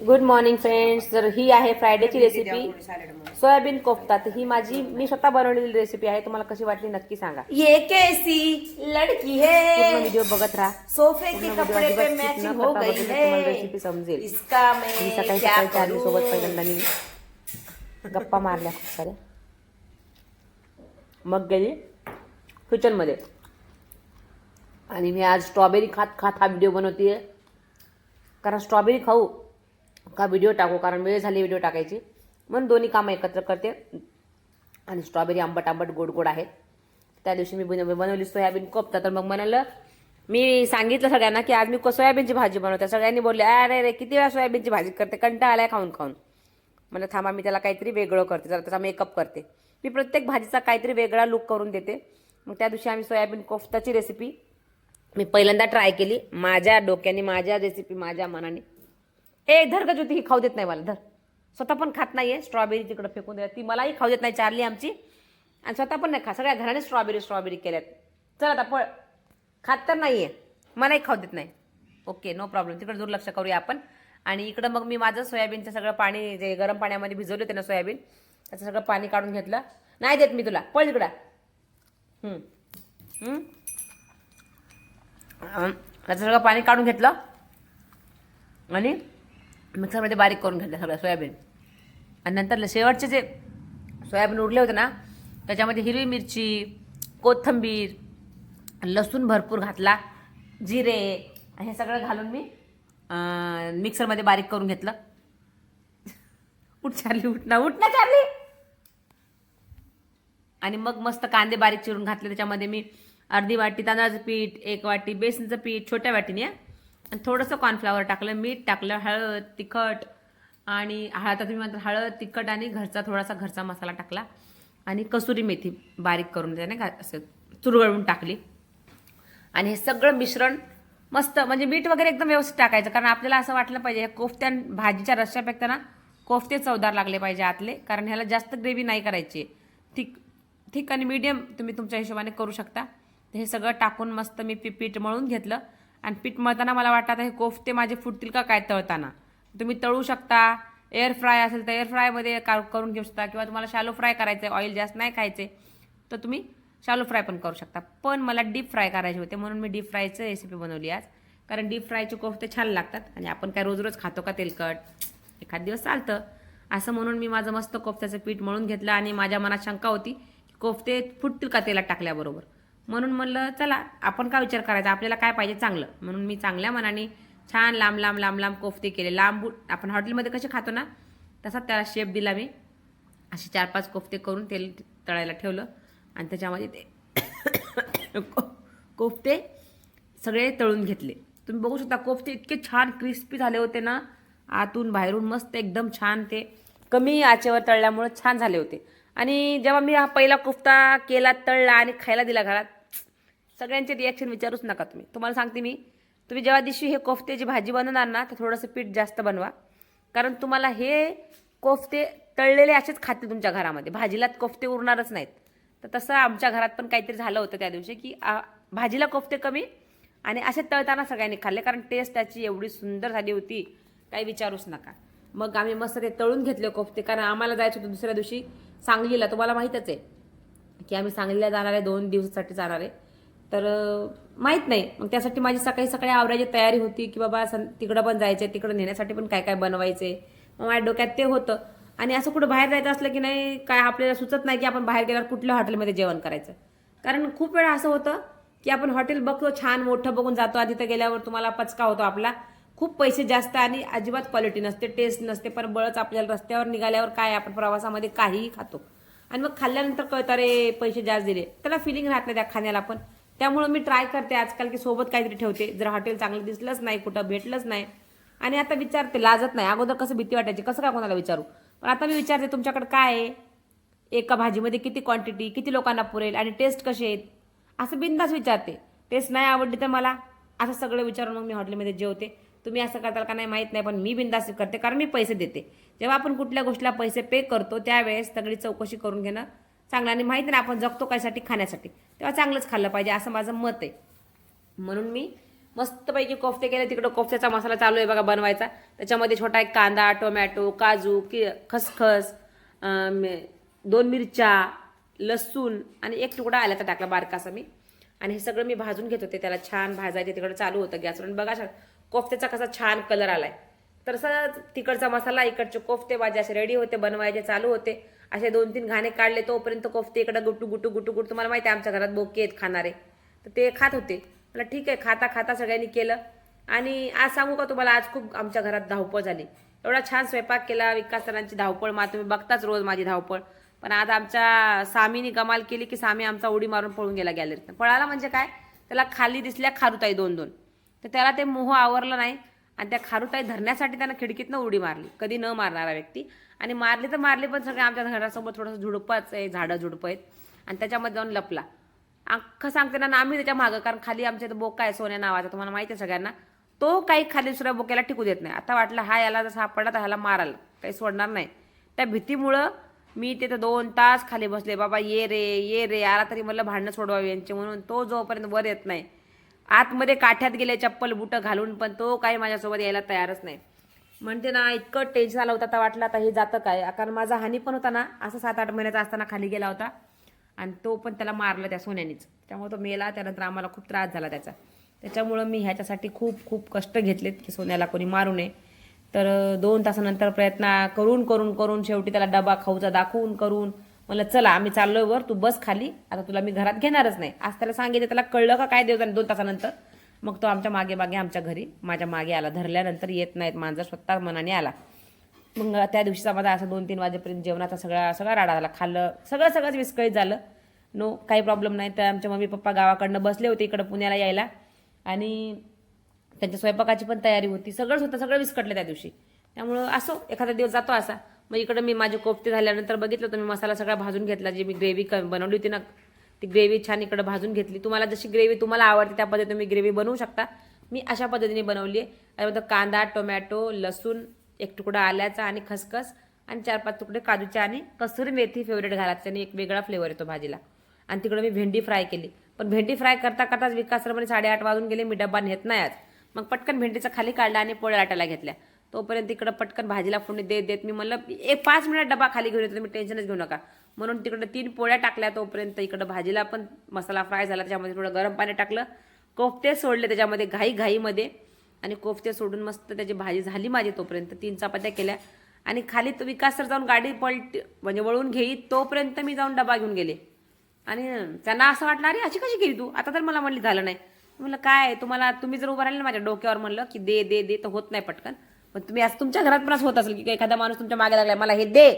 Good morning friends. तर ही आहे फ्रायडेची recipe soybean kofta. तर ही माझी मी स्वतः बनवलेली रेसिपी आहे. तुम्हाला कशी वाटली नक्की सांगा. ये कैसी लड़की पूर्ण है, व्हिडिओ बघत राहा. सोफे पूर्ण के व्हिडिओ कपड़े अजिबात पे skip न मैचिंग हो करता गई बघितलं तुम्हाला है, रेसिपी समजेल. इसका मी मैं सकाळी क्या सकाळी चार्ली सोबत करूं? पहिल्यांदा मी गप्पा मारल्या खूप साऱ्या. मग गेली किचनमध्ये आणि मी आज स्ट्रॉबेरी खात खात हा व्हिडिओ बनवते. कारण स्ट्रॉबेरी खाऊ का व्हिडिओ टाकू, कारण वेळ झाली व्हिडिओ टाकायची, म्हणून दोन्ही कामं एकत्र करते. आणि स्ट्रॉबेरी आंबट आंबट गोड गोड आहेत. त्या दिवशी मी बनवली सोयाबीन कोफ्ता. तर मग म्हणालं, मी सांगितलं सगळ्यांना की आज मी सोयाबीनची भाजी बनवते. सगळ्यांनी बोलले अरे रे किती वेळा सोयाबीनची भाजी करते, कंटाळा आलाय खाऊन खाऊन. म्हणजे थांबा मी त्याला काहीतरी वेगळं करते, जरा त्याचा मेकअप करते. मी प्रत्येक भाजीचा काहीतरी वेगळा लुक करून देते. मग त्या दिवशी आम्ही सोयाबीन कोफ्ताची रेसिपी मी पहिल्यांदा ट्राय केली माझ्या डोक्याने, माझ्या रेसिपी, माझ्या मनाने. धर का ज्योती, ही खाऊ देत नाही मला. धर, स्वतः पण खात नाहीये. स्ट्रॉबेरी तिकडे फेकून द्या, ती मलाही खाऊ देत नाही चार्ली आमची, आणि स्वतः पण नाही खा. सगळ्या घराने स्ट्रॉबेरी केल्यात. चल आता पळ, खात तर नाहीये, मलाही खाऊ देत नाही. ओके, नो प्रॉब्लेम, तिकडे दुर्लक्ष करूया आपण. आणि इकडं मग मी माझं सोयाबीनचं सगळं पाणी, जे गरम पाण्यामध्ये भिजवले होते ना सोयाबीन, त्याचं सगळं पाणी काढून घेतलं. नाही देत मी तुला, पळ तिकडं. त्याचं सगळं पाणी काढून घेतलं आणि मिक्सरमध्ये बारीक करून घेतलं सगळं सोयाबीन. आणि नंतर शेवटचे जे सोयाबीन उरले होते ना, त्याच्यामध्ये हिरवी मिरची, कोथिंबीर, लसूण भरपूर घातला, जिरे, हे सगळं घालून मी मिक्सरमध्ये बारीक करून घेतलं. उठ चार्ली, उठ ना चार्ली. आणि मग मस्त कांदे बारीक चिरून घातले. त्याच्यामध्ये मी अर्धी वाटी तांदळाचं पीठ, 1 वाटी बेसनचं पीठ छोट्या वाटीने, आणि थोडंसं कॉर्नफ्लॉवर टाकलं, मीठ टाकलं, हळद, तिखट, आणि हळद तुम्ही म्हणता हळद, तिखट, आणि थोडासा घरचा मसाला टाकला, आणि कसुरी मेथी बारीक करून त्याने असं चुरगळून टाकली. आणि हे सगळं मिश्रण मस्त, म्हणजे मीठ वगैरे एकदम व्यवस्थित टाकायचं, कारण आपल्याला असं वाटलं पाहिजे कोफ्त्या भाजीच्या रश्श्यापेक्षा ना कोफ्ते चवदार लागले पाहिजे आतले, कारण ह्याला जास्त ग्रेव्ही नाही करायची. थिक आणि मीडियम तुम्ही तुमच्या हिशोबाने करू शकता. तर हे सगळं टाकून मस्त मी पीठ मळून घेतलं. आणि पीठ मळताना मला वाटतं आता हे कोफ्ते माझे फुटतील का काय तळताना. तुम्ही तळू शकता, एअर फ्राय असेल तर एअर फ्रायमध्ये करून घेऊ शकता, किंवा तुम्हाला शॅलो फ्राय करायचं आहे, ऑइल जास्त नाही खायचे तर तुम्ही शॅलो फ्राय पण करू शकता. पण मला डीप फ्राय करायचे होते, म्हणून मी डीप फ्रायचं रेसिपी बनवली आज. कारण डीप फ्रायचे कोफ्ते छान लागतात, आणि आपण काय रोज रोज खातो का तेलकट, एखाद दिवस चालतं असं. म्हणून मी माझं मस्त कोफ्त्याचं पीठ मळून घेतलं. आणि माझ्या मनात शंका होती की कोफ्ते फुटतील का तेलात टाकल्याबरोबर, म्हणून म्हणलं चला आपण काय विचार करायचा, आपल्याला काय पाहिजे चांगलं. म्हणून मी चांगल्या मनाने छान लांब लांब लांब लांब कोफ्ते केले. लांब आपण हॉटेलमध्ये कसे खातो ना तसा त्याला शेप दिला मी. असे 4-5 कोफ्ते करून तेल तळायला ठेवलं, आणि त्याच्यामध्ये ते कोफ्ते सगळे तळून घेतले. तुम्ही बघू शकता कोफ्ते इतके छान क्रिस्पी झाले होते ना, आतून बाहेरून मस्त एकदम छान. ते कमी आचेवर तळल्यामुळे छान झाले होते. आणि जेव्हा मी हा पहिला कोफ्ता केला, तळला आणि खायला दिला घरात, सगळ्यांचे रिॲक्शन विचारूच नका तुम्ही. तुम्हाला सांगते मी, तुम्ही जेव्हा दिवशी हे कोफ्तेची भाजी बनवणार ना तर थोडंसं पीठ जास्त बनवा, कारण तुम्हाला हे कोफ्ते तळलेले असेच खाते तुमच्या घरामध्ये, भाजीला कोफ्ते उरणारच नाहीत. तर तसं आमच्या घरात पण काहीतरी झालं होतं त्या दिवशी, की भाजीला कोफ्ते कमी आणि असे तळताना सगळ्यांनी खाल्ले, कारण टेस्ट त्याची एवढी सुंदर झाली होती काही विचारूच नका. मग आम्ही मस्त ते तळून घेतले कोफ्ते, कारण आम्हाला जायचं होतं दुसऱ्या दिवशी सांगलीला. तुम्हाला माहीतच आहे की आम्ही सांगलीला जाणार आहे, 2 दिवसासाठी जाणार आहे. तर माहीत नाही, मग त्यासाठी माझी सकाळी आवरायची तयारी होती की बाबा तिकडं पण जायचं आहे, तिकडं नेण्यासाठी पण काय काय बनवायचे. मग माझ्या डोक्यात ते होतं. आणि असं कुठं बाहेर जायचं असलं की नाही काय आपल्याला सुचत नाही की आपण बाहेर गेल्यावर कुठल्या हॉटेलमध्ये जेवण करायचं. कारण खूप वेळा असं होतं की आपण हॉटेल बघतो छान मोठं बघून जातो, आणि तिथं गेल्यावर तुम्हाला पचका होतो आपला, खूप पैसे जास्त आणि अजिबात क्वालिटी नसते, टेस्ट नसते. पण बळच आपल्याला रस्त्यावर निघाल्यावर काय आपण प्रवासामध्ये काहीही खातो, आणि मग खाल्ल्यानंतर कळतं रे पैसे जास्त दिले, त्याला फिलिंग राहत नाही त्या खाण्याला पण. त्यामुळे मी ट्राय करते आजकाल की सोबत काहीतरी ठेवते, जर हॉटेल चांगलं दिसलंच नाही, कुठं भेटलंच नाही, आणि आता विचारते, लाजत नाही. अगोदर कसं भीती वाटायची, कसं काय कोणाला विचारू, पण आता मी विचारते तुमच्याकडे काय आहे, एका भाजीमध्ये किती क्वांटिटी, किती लोकांना पुरेल, आणि टेस्ट कसे आहेत, असं बिनधास्त विचारते. टेस्ट नाही आवडली तर मला असं सगळं विचारून मग मी हॉटेलमध्ये जेवते. तुम्ही असं करताल का नाही माहीत नाही, पण मी बिनधास्त करते, कारण मी पैसे देते. जेव्हा आपण कुठल्या गोष्टीला पैसे पे करतो त्यावेळेस सगळी चौकशी करून घेणं चांगलं. आणि माहिती नाही आपण जगतो कायसाठी, खाण्यासाठी, तेव्हा चांगलंच खाल्लं पाहिजे असं माझं मत आहे. म्हणून मी मस्तपैकी कोफ्ते केले. तिकडं कोफ्त्याचा मसाला चालू आहे बघा बनवायचा. त्याच्यामध्ये छोटा एक कांदा, टोमॅटो, काजू, खसखस, 2 मिरच्या, लसूण आणि एक तुकडा आल्याचा टाकला बारकासा मी. आणि हे सगळं मी भाजून घेत होते. त्याला छान भाजायचे. तिकडं चालू होतं गॅसवर. आणि बघा कोफ्त्याचा कसा छान कलर आलाय. तर असं तिकडचा मसाला, इकडचे कोफ्ते माझे असे रेडी होते, बनवायचे चालू होते. असे 2-3 घाणे काढले तोपर्यंत कोफ्ते इकडं गुटू गुटू गुटू गुटू. तुम्हाला माहिती आहे आमच्या घरात बोके आहेत खाणारे, तर ते खात होते. मला ठीक आहे, खाता खाता सगळ्यांनी केलं. आणि आज सांगू का तुम्हाला, आज खूप आमच्या घरात धावपळ झाली. एवढा छान स्वयंपाक केला. विकास सरांची धावपळ, तुम्ही बघताच रोज माझी धावपळ. पण आज आमच्या सामीने कमाल केली की सामी आमचा उडी मारून पळून गेला गॅलरीत. पळाला म्हणजे काय, त्याला खाली दिसल्या खारुताई 2-2. तर त्याला ते मोह आवरलं नाही आणि त्या खारुताई धरण्यासाठी त्यानं खिडकीतनं उडी मारली. कधी न मारणारा व्यक्ती. आणि मारली तर मारली, पण सगळे आमच्या घरासोबत थोडंसं झुडपच आहे, झाडं झुडपं आहेत. आणि त्याच्यामध्ये जाऊन लपला. अख्खं सांगते ना आम्ही त्याच्या मागं, कारण खाली आमच्या इथं बोका आहे सोन्या नावाचा, तुम्हाला माहिती आहे सगळ्यांना. तो काही खाली दुसऱ्या बोक्याला टिकू देत नाही. आता वाटलं हा याला जर सापडला तर ह्याला माराल, काही सोडणार नाही. त्या भीतीमुळं मी तिथं 2 तास खाली बसले. बाबा ये रे आला तरी मला भांडणं सोडवावी यांची म्हणून. तो जोपर्यंत वर येत नाही, आतमध्ये काठ्यात गेले चप्पल बुटं घालून, पण तो काही माझ्यासोबत यायला तयारच नाही. म्हणते ना इतकं टेन्शन आलं होतं. आता वाटलं आता हे जातं काय, कारण माझा हानी पण होता ना, असं 7-8 महिन्याचा असताना खाली गेला होता. आणि तो पण त्याला मारलं त्या सोन्यानीच. त्यामुळे तो मेला. त्यानंतर आम्हाला खूप त्रास झाला त्याच्यामुळं मी ह्याच्यासाठी खूप खूप कष्ट घेतलेत की सोन्याला कोणी मारू नये. तर 2 तासानंतर प्रयत्न करून शेवटी त्याला डबा खाऊचा दाखवून करून म्हणलं चला आम्ही चाललोय वर, तू बस खाली, आता तुला मी घरात घेणारच नाही. आज त्याला सांगितलं. त्याला कळलं का काय देवताने 2 तासानंतर. मग तो आमच्या मागे आमच्या घरी माझ्या मागे आला. धरल्यानंतर येत नाहीत मांजर, स्वतः मनाने आला. मग त्या दिवशीचा माझा असं 2-3 वाजेपर्यंत जेवणाचा सगळा राडा झाला. खाल्लं सगळंच विस्कळीत झालं. नो, काही प्रॉब्लेम नाही. तर आमच्या मम्मी पप्पा गावाकडनं बसले होते इकडं पुण्याला यायला. आणि त्यांच्या स्वयंपाकाची पण तयारी होती. सगळंच होतं, सगळं विस्कटलं त्या दिवशी. त्यामुळं असो एखादा दिवस जातो असा. मग इकडं मी माझे कोफ्ते झाल्यानंतर बघितलं होतं मी मसाला सगळा भाजून घेतला. जी मी ग्रेव्ही बनवली होती ना, ती ग्रेव्ही छान इकडं भाजून घेतली. तुम्हाला जशी ग्रेव्ही तुम्हाला आवडते त्या पद्धतीने तुम्ही ग्रेव्ही बनवू शकता. मी अशा पद्धतीने बनवली आहे. त्यामध्ये कांदा, टोमॅटो, लसूण, एक तुकडा आल्याचा आणि खसखस आणि 4-5 तुकडे काजूचे आणि कसुरी मेथी फेवरेट घालायचं, त्याने एक वेगळा फ्लेवर येतो भाजीला. आणि तिकडे मी भेंडी फ्राय केली. पण भेंडी फ्राय करता करताच विकास सर म्हणे 8:30 वाजून गेले, मी डब्बा नेत नाही आज. मग पटकन भेंडीचा खाली काढला आणि पोळ्या लाटायला घेतल्या. तोपर्यंत इकडं पटकन भाजीला फोडणी देत मी म्हणलं 5 मिनिट डबा खाली घेऊन येतो, तुम्ही टेन्शनच घेऊ नका. म्हणून तिकडं 3 पोळ्या टाकल्या. तोपर्यंत इकडं भाजीला पण मसाला फ्राय झाला. त्याच्यामध्ये थोडं गरम पाणी टाकलं, कोफ्ते सोडले त्याच्यामध्ये घाईमध्ये. आणि कोफ्ते सोडून मस्त त्याची भाजी झाली माझी. तोपर्यंत 3 चपात्या केल्या. आणि खाली तो विकास सर जाऊन गाडी म्हणजे वळून घेई तोपर्यंत मी जाऊन डबा घेऊन गेले. आणि त्यांना असं वाटलं अरे अशी कशी केली तू, आता तर मला म्हणली झालं नाही. म्हणलं काय तुम्ही जर उभं राहिले ना माझ्या डोक्यावर, म्हणलं की दे तर होत नाही पटकन. पण तुम्ही आज तुमच्या घरात पण असं होत असेल की एखादा माणूस तुमच्या मागे लागलाय मला हे दे,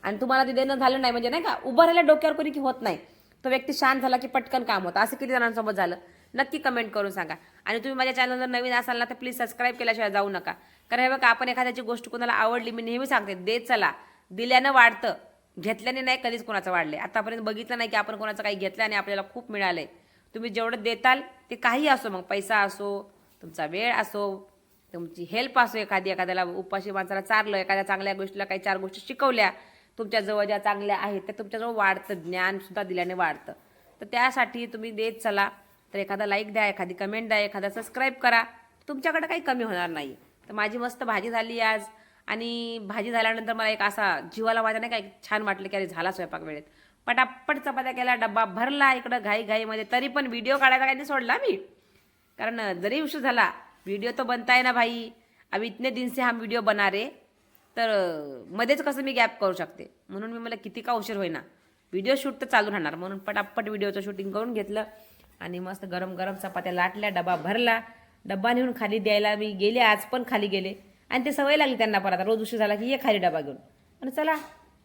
आणि तुम्हाला ते देणं झालं नाही, म्हणजे नाही का उभं राहिल्या डोक्यावर कोणी की होत नाही. तो व्यक्ती शांत झाला की पटकन काम होतं. असं किती जणांसोबत झालं नक्की कमेंट करून सांगा. आणि तुम्ही माझ्या चॅनल जर नवीन असाल ना तर प्लीज सबस्क्राईब केल्याशिवाय जाऊ नका. कारण हे बघा, आपण एखाद्याची गोष्ट कोणाला आवडली, मी नेहमी सांगते दे चला, दिल्यानं वाढतं, घेतल्याने नाही कधीच कोणाचं वाढले. आतापर्यंत बघितलं नाही की आपण कोणाचं काही घेतलं आणि आपल्याला खूप मिळालंय. तुम्ही जेवढं देताल ते काही असो, मग पैसा असो, तुमचा वेळ असो, तुमची हेल्प असो, एखाद्याला उपाशी माणसाला चारलं, एखाद्या चांगल्या गोष्टीला काही 4 गोष्टी शिकवल्या, तुमच्याजवळ ज्या चांगल्या आहेत त्या तुमच्याजवळ वाढतं, ज्ञानसुद्धा दिल्याने वाढतं. तर त्यासाठी तुम्ही देत चला. तर एखादा लाईक द्या, एखादी कमेंट द्या, एखादा सबस्क्राईब करा, तुमच्याकडे काही कमी होणार नाही. तर माझी मस्त भाजी झाली आज. आणि भाजी झाल्यानंतर मला एक असा जीवाला माझ्या नाही काय छान वाटलं की अरे झाला स्वयंपाक वेळेत. पटापट चपात्या केल्या, डब्बा भरला इकडं घाईमध्ये. तरी पण व्हिडिओ काढायचा काही नाही सोडला मी, कारण जरी उशीर झाला व्हिडिओ तो बनता है ना भाई, अब इतने दिन से हम व्हिडिओ बना रे, तर मध्येच कसं मी गॅप करू शकते. म्हणून मी मला किती का उशीर होईना व्हिडिओ शूट तर चालू राहणार, म्हणून पटापट व्हिडिओचं शूटिंग करून घेतलं. आणि मस्त गरम चपात्या लाटल्या, डबा भरला. डब्बा नेऊन खाली द्यायला मी गेले, आज पण खाली गेले. आणि ते सवय लागली त्यांना, पण आता रोज उशीर झाला की ये खाली डबा घेऊन. आणि चला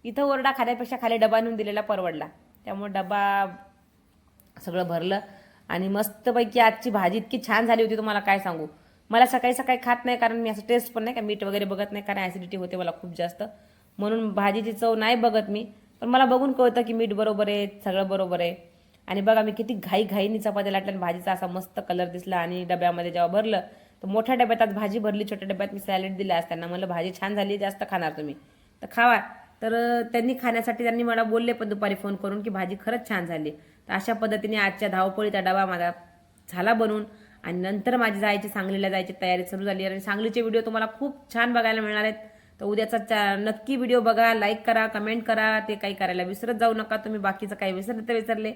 इथं ओरडा खाण्यापेक्षा खाली डबा नेऊन दिलेला परवडला. त्यामुळे डबा सगळं भरलं. आणि मस्तपैकी आजची भाजी इतकी छान झाली होती तुम्हाला काय सांगू. मला सकाळी खात नाही, कारण मी असं टेस्ट पण नाही का मीठ वगैरे बघत नाही, कारण ॲसिडिटी होते मला खूप जास्त, म्हणून भाजीची चव नाही बघत मी. पण मला बघून कळतं की मीठ बरोबर आहे, सगळं बरोबर आहे. आणि बघा मी किती घाईनी चपात्या लाटल्या आणि भाजीचा असा मस्त कलर दिसला. आणि डब्यामध्ये जेव्हा भरलं तर मोठ्या डब्यात आज भाजी भरली, छोट्या डब्यात मी सॅलड दिला. आज त्यांना म्हणलं भाजी छान झाली, जास्त खाणार तुम्ही तर खावा. तर त्यांनी मला बोलले पण दुपारी फोन करून की भाजी खरंच छान झाली. तर अशा पद्धतीने आजच्या धावपळीचा डबा माझा झाला बनवून. आणि नंतर माझी सांगलीला जायची तयारी सुरू झाली आणि सांगलीचे व्हिडिओ तुम्हाला खूप छान बघायला मिळणार आहेत. तर उद्याचा नक्की व्हिडिओ बघा, लाईक करा, कमेंट करा. ते काही करायला विसरत जाऊ नका तुम्ही. बाकीचं काही विसरले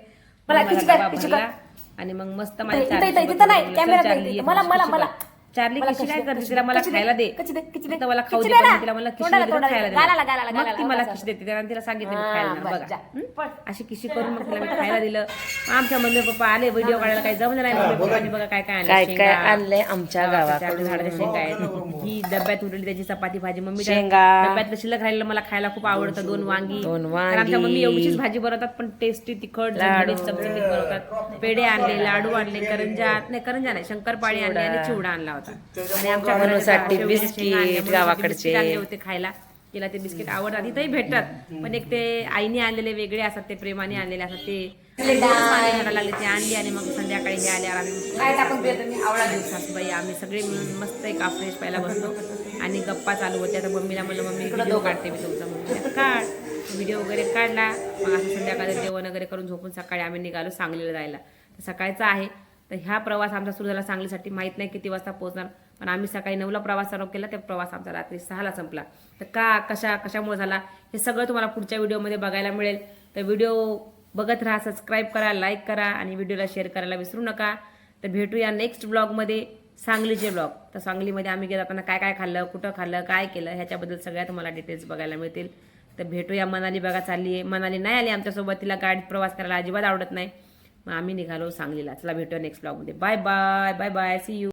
मला माझा किती कर, डबा किती भरला. कर. आणि मग मस्त इथं, माझ्या इथं, चार्ली इथं, सोबत इथं नाही, बोललं, कॅमेरा चल नाही, चार्ली, इथं. मला, ये, मला, कशी मला. कर. चार्ली मला कशी कशी काय दे, करते कशी तिला दे, मला कशी दे, खायला दे. कशी दे, कशी दे. फक्त मला खाऊ कशी दे दे पण ना. तिला मला किशी तोंडाला, वगैरे तोंडाला. खायला गालाला, दिला. गालाला, मग ती गालाला. मला बस, किशी देते आणि तिला सांगितलं मी हा, खायला बस, बघा जा. पण. अशी किशी करून मग तिला मी खायला दिलं. मग आमच्या मम्मी पप्पा आले व्हिडिओ काढायला, काही जमलं नाही. मम्मी पप्पांनी बघा काय काय काय आणलं. काय शेंगा, आणलंय आमच्या गावाकडून. झाडाच्या शेंगा आहेत. ही डब्यात उरली त्याची चपाती भाजी. मम्मी शेंगा. डब्यातलं शिल्लक राहिलेलं मला खायला खूप आवडतं. 2 वांगी. दोन तर आमच्या वांगी. मम्मी एवढीच भाजी बनवतात पण टेस्टी, तिखट, लाडू. चमचमीत बनवतात. पेढे आणले, लाडू आणले, करंजा नाही, शंकरपाळी आणले आणि चिवडा आणला होता. आणि आमच्या घरात मनूसाठी शेवग्याच्या बिस्किट, शेंगा आणल्या, मनूसाठी गावाकडचे. बिस्किट आणले होते खायला. तिला ते बिस्किट आवडतात, इथंही भेटतात. पण एक ते आईने आणलेले वेगळे असतात, ते प्रेमाने आणलेले असतात. ते लागले ते आणली आणि मग संध्याकाळी हे आल्यावर आम्ही काय टाकून पितो मी? आवळा दिवसात बाई आम्ही सगळे मिळून मस्त एका फ्रेश पायला बसलो आणि गप्पा चालू होत्या. तर मम्मीला म्हणलं मम्मी व्हिडिओ काढते मी तुमचा. मम्मी काढ. व्हिडिओ वगैरे काढला. मग असं संध्याकाळी जेवण वगैरे करून झोपून सकाळी आम्ही निघालो सांगलीला जायला. तर सकाळचा आहे. तर ह्या प्रवास आमचा सुरू झाला सांगलीसाठी. माहीत नाही किती वाजता पोहोचणार, पण आम्ही सकाळी 9ला प्रवास चालू केला. ते प्रवास आमचा रात्री 6ला संपला. तर कशामुळे झाला हे सगळं तुम्हाला पुढच्या व्हिडिओमध्ये बघायला मिळेल. तर व्हिडिओ बघत राहा, सबस्क्राईब करा, लाईक करा आणि व्हिडिओला शेअर करायला विसरू नका. तर भेटूया नेक्स्ट ब्लॉगमध्ये, सांगलीचे ब्लॉग. तर सांगलीमध्ये आम्ही गेलो जाताना काय काय खाल्लं, कुठं खाल्लं, काय केलं ह्याच्याबद्दल सगळ्या तुम्हाला डिटेल्स बघायला मिळतील. तर भेटूया. मनाली बघा चालली आहे. मनाली नाही आली आमच्यासोबत, तिला गाडीत प्रवास करायला अजिबात आवडत नाही. मग आम्ही निघालो सांगलीला. चला भेटूया नेक्स्ट ब्लॉगमध्ये. Bye bye bye bye, see you.